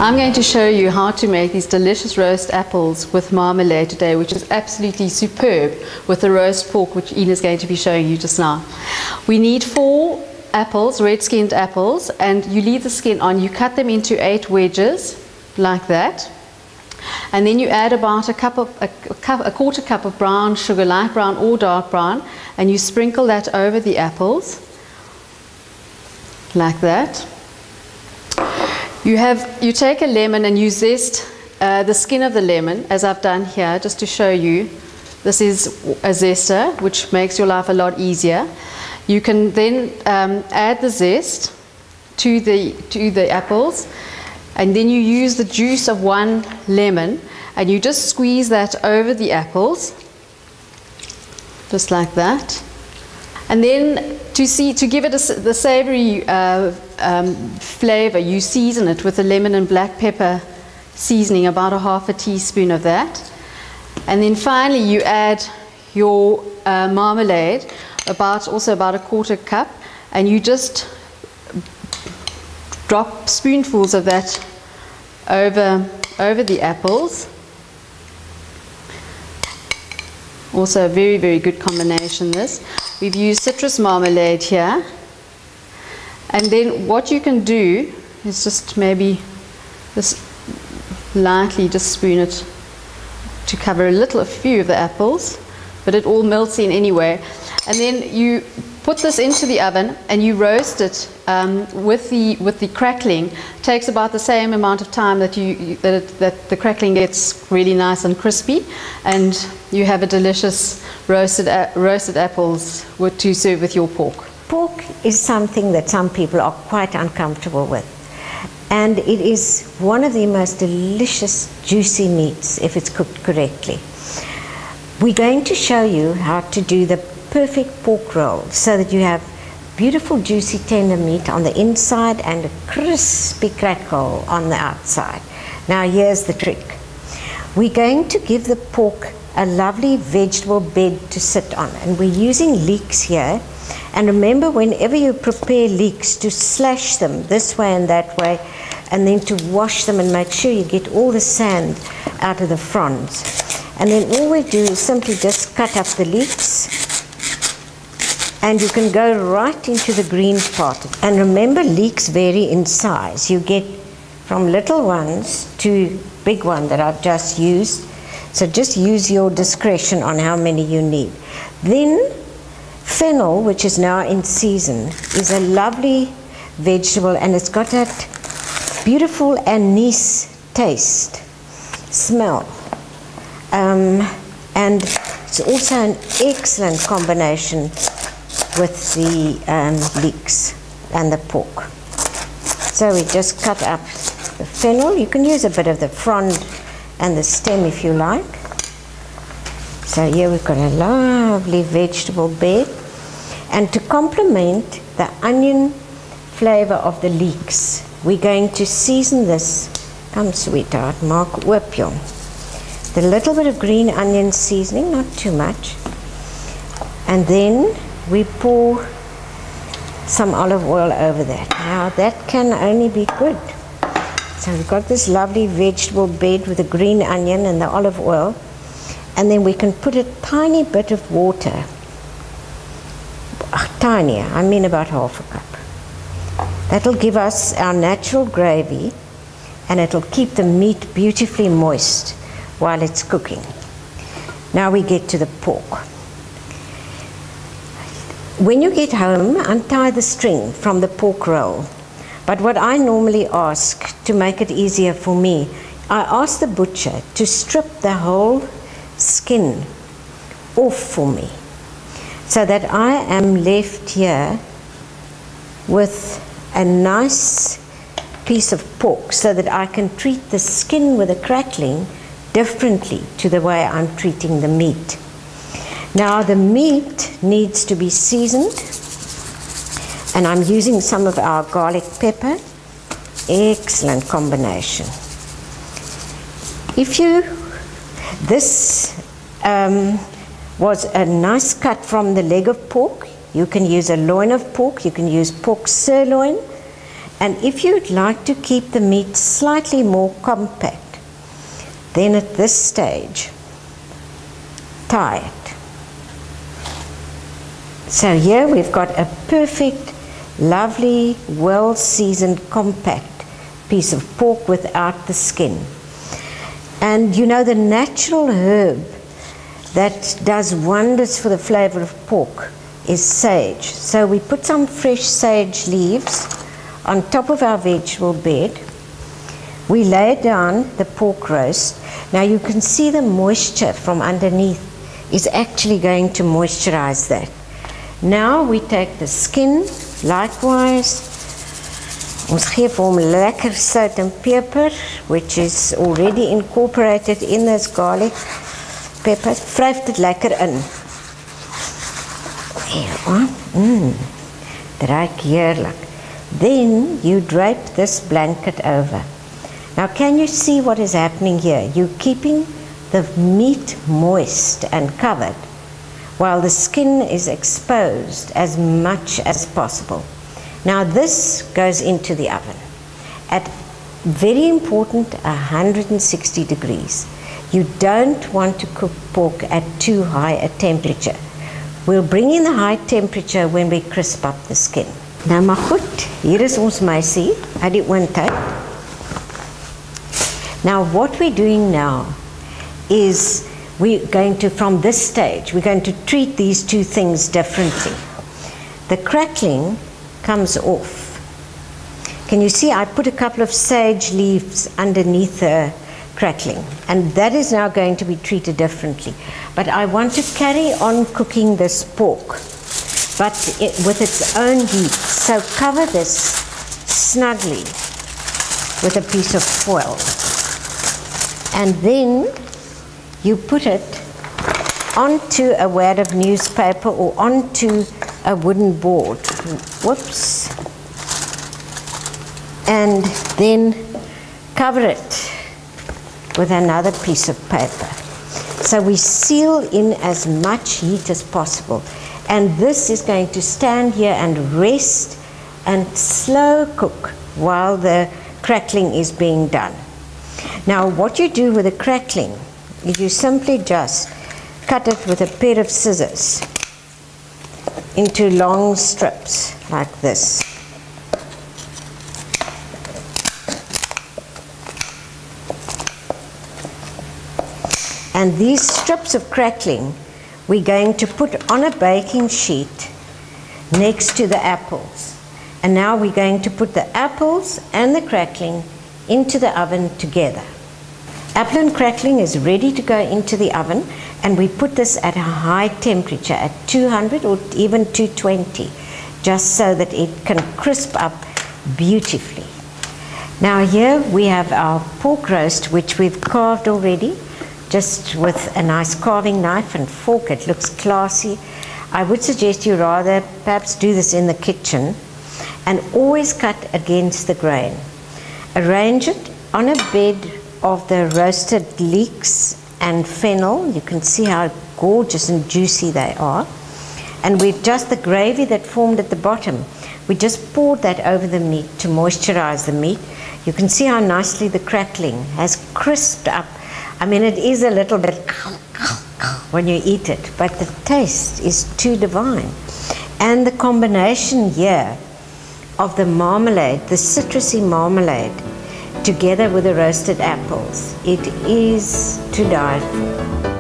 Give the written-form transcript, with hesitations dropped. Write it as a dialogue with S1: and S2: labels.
S1: I'm going to show you how to make these delicious roast apples with marmalade today, which is absolutely superb with the roast pork, which Ina is going to be showing you just now. We need 4 apples, red-skinned apples, and you leave the skin on. You cut them into 8 wedges, like that. And then you add about a quarter cup of brown sugar, light brown or dark brown, and you sprinkle that over the apples, like that. You take a lemon and you zest the skin of the lemon, as I've done here, just to show you. This is a zester, which makes your life a lot easier. You can then add the zest to the apples, and then you use the juice of 1 lemon, and you just squeeze that over the apples, just like that. And then to give it the savory flavor, you season it with the lemon and black pepper seasoning, about ½ a teaspoon of that. And then finally you add your marmalade, also about a quarter cup, and you just drop spoonfuls of that over the apples. Also a very, very good combination, this. We've used citrus marmalade here. And then what you can do is just maybe just lightly just spoon it to cover a few of the apples, but it all melts in anyway. And then you put this into the oven and you roast it with the crackling. It takes about the same amount of time that the crackling gets really nice and crispy, and you have a delicious roasted apples to serve with your pork.
S2: Pork is something that some people are quite uncomfortable with, and it is one of the most delicious juicy meats if it's cooked correctly. We're going to show you how to do the perfect pork roll so that you have beautiful juicy tender meat on the inside and a crispy crackle on the outside. Now here's the trick. We're going to give the pork a lovely vegetable bed to sit on, and we're using leeks here. And remember, whenever you prepare leeks, to slash them this way and that way, and then to wash them and make sure you get all the sand out of the fronds. And then all we do is simply just cut up the leeks, and you can go right into the green part. And remember, leeks vary in size. You get from little ones to big one that I've just used. So just use your discretion on how many you need. Then fennel, which is now in season, is a lovely vegetable, and it's got that beautiful anise taste, smell. And it's also an excellent combination with the leeks and the pork. So we just cut up the fennel. You can use a bit of the frond and the stem if you like. So here we've got a lovely vegetable bed. And to complement the onion flavor of the leeks, we're going to season this. Come sweetheart, Mark, whipion. The little bit of green onion seasoning, not too much. And then we pour some olive oil over that. Now that can only be good. So we've got this lovely vegetable bed with the green onion and the olive oil. And then we can put a tiny bit of water. Tinier, I mean about ½ a cup. That'll give us our natural gravy, and it'll keep the meat beautifully moist while it's cooking. Now we get to the pork. When you get home, untie the string from the pork roll. But what I normally ask, to make it easier for me, I ask the butcher to strip the whole skin off for me, so that I am left here with a nice piece of pork, so that I can treat the skin with a crackling differently to the way I'm treating the meat. Now the meat needs to be seasoned, and I'm using some of our garlic pepper. Excellent combination. This was a nice cut from the leg of pork. You can use a loin of pork, you can use pork sirloin, And if you'd like to keep the meat slightly more compact, then at this stage, tie it. So here we've got a perfect, lovely, well-seasoned, compact piece of pork without the skin. And you know, the natural herb that does wonders for the flavor of pork is sage. So we put some fresh sage leaves on top of our vegetable bed. We lay down the pork roast. Now you can see the moisture from underneath is actually going to moisturize that. Now we take the skin, likewise. Ons gee vir hom lekker sout and pepper, which is already incorporated in this garlic pepper. Vryf dit lekker in. Dit ruik heerlik. Then you drape this blanket over. Now can you see what is happening here? You're keeping the meat moist and covered while the skin is exposed as much as possible. Now this goes into the oven at, very important, 160 degrees. You don't want to cook pork at too high a temperature. We'll bring in the high temperature when we crisp up the skin. Nou maar goed, hier is ons meisie uit die oondtyd. Now what we're doing now is we're going to, from this stage, we're going to treat these two things differently. The crackling comes off. Can you see I put a couple of sage leaves underneath the crackling, and that is now going to be treated differently. But I want to carry on cooking this pork, but with its own heat. So cover this snugly with a piece of foil, and then you put it onto a wad of newspaper or onto a wooden board. Whoops. And then cover it with another piece of paper. So we seal in as much heat as possible. And this is going to stand here and rest and slow cook while the crackling is being done. Now what you do with the crackling is you simply just cut it with a pair of scissors into long strips like this. And these strips of crackling we're going to put on a baking sheet next to the apples. And now we're going to put the apples and the crackling into the oven together. Apple and crackling is ready to go into the oven, and we put this at a high temperature at 200 or even 220, just so that it can crisp up beautifully. Now here we have our pork roast, which we've carved already, just with a nice carving knife and fork. It looks classy. I would suggest you rather perhaps do this in the kitchen, and always cut against the grain. Arrange it on a bed of the roasted leeks and fennel. You can see how gorgeous and juicy they are. And we've just, the gravy that formed at the bottom, we just poured that over the meat to moisturize the meat. You can see how nicely the crackling has crisped up. I mean, it is a little bit when you eat it, but the taste is too divine. And the combination here of the marmalade, the citrusy marmalade, together with the roasted apples, it is to die for.